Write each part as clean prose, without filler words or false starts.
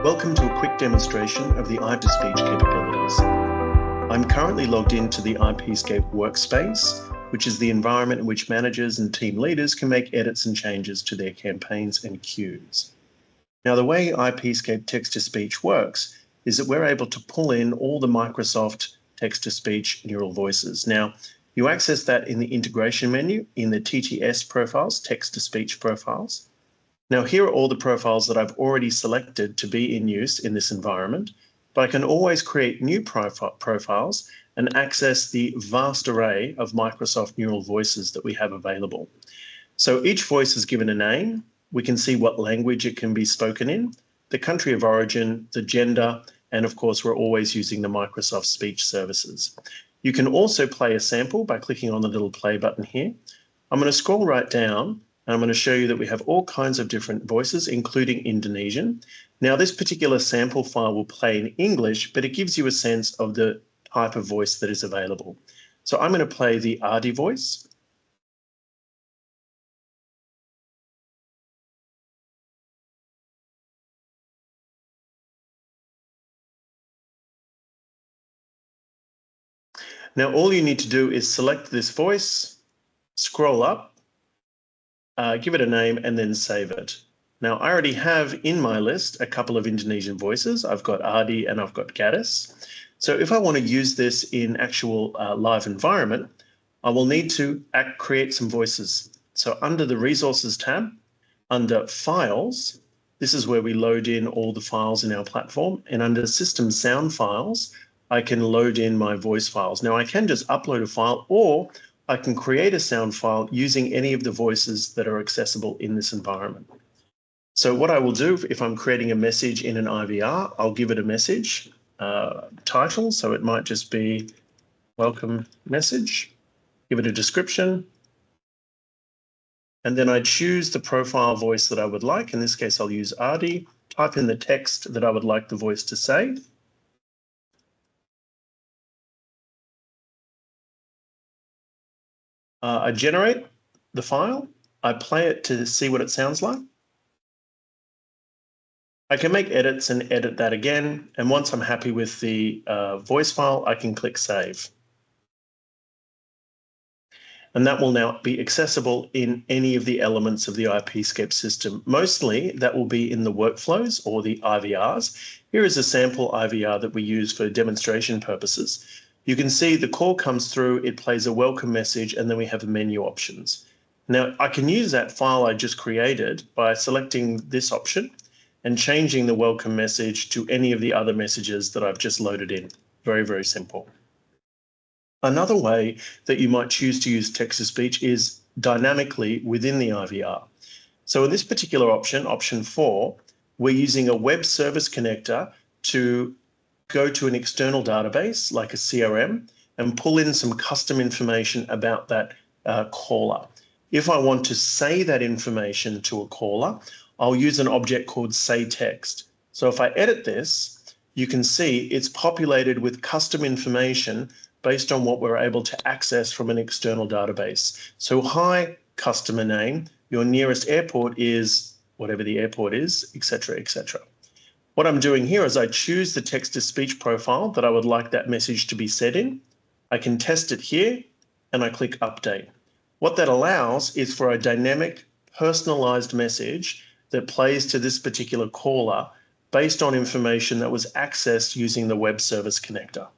Welcome to a quick demonstration of the IPspeech capabilities. I'm currently logged into the IPscape workspace, which is the environment in which managers and team leaders can make edits and changes to their campaigns and queues. Now, the way IPscape text-to-speech works is that we're able to pull in all the Microsoft text-to-speech neural voices. Now, you access that in the integration menu in the TTS profiles, text-to-speech profiles. Now, here are all the profiles that I've already selected to be in use in this environment, but I can always create new profiles and access the vast array of Microsoft neural voices that we have available. So each voice is given a name. We can see what language it can be spoken in, the country of origin, the gender, and of course, we're always using the Microsoft speech services. You can also play a sample by clicking on the little play button here. I'm going to scroll right down and I'm going to show you that we have all kinds of different voices, including Indonesian. Now, this particular sample file will play in English, but it gives you a sense of the type of voice that is available. So I'm going to play the Adi voice. Now, all you need to do is select this voice, scroll up, give it a name, and then save it. Now, I already have in my list a couple of Indonesian voices. I've got Adi and I've got Gadis. So if I want to use this in actual live environment, I will need to create some voices. So under the Resources tab, under Files, this is where we load in all the files in our platform. And under System Sound Files, I can load in my voice files. Now, I can just upload a file, or I can create a sound file using any of the voices that are accessible in this environment. So what I will do if I'm creating a message in an IVR, I'll give it a message title. So it might just be welcome message, give it a description, and then I choose the profile voice that I would like. In this case, I'll use Adi, type in the text that I would like the voice to say. I generate the file, I play it to see what it sounds like. I can make edits and edit that again, and once I'm happy with the voice file, I can click Save. And that will now be accessible in any of the elements of the IPscape system. Mostly that will be in the workflows or the IVRs. Here is a sample IVR that we use for demonstration purposes. You can see the call comes through, it plays a welcome message, and then we have menu options. Now, I can use that file I just created by selecting this option and changing the welcome message to any of the other messages that I've just loaded in. Very, very simple. Another way that you might choose to use text-to-speech is dynamically within the IVR. So in this particular option, option 4, we're using a web service connector to go to an external database like a CRM and pull in some custom information about that caller. If I want to say that information to a caller, I'll use an object called sayText. So if I edit this, you can see it's populated with custom information based on what we're able to access from an external database. So hi, customer name, your nearest airport is whatever the airport is, etc., etc. What I'm doing here is I choose the text-to-speech profile that I would like that message to be said in. I can test it here, and I click Update. What that allows is for a dynamic, personalized message that plays to this particular caller based on information that was accessed using the web service connector.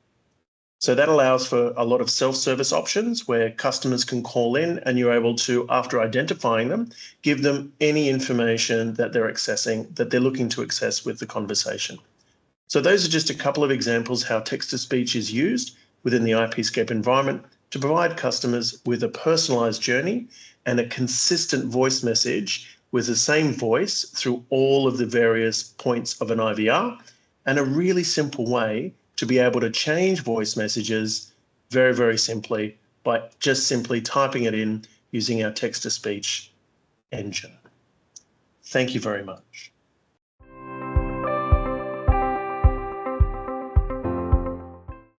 So that allows for a lot of self-service options where customers can call in and you're able to, after identifying them, give them any information that they're accessing, that they're looking to access with the conversation. So those are just a couple of examples how text-to-speech is used within the IPscape environment to provide customers with a personalized journey and a consistent voice message with the same voice through all of the various points of an IVR, and a really simple way to be able to change voice messages very, very simply by just simply typing it in using our text-to-speech engine. Thank you very much.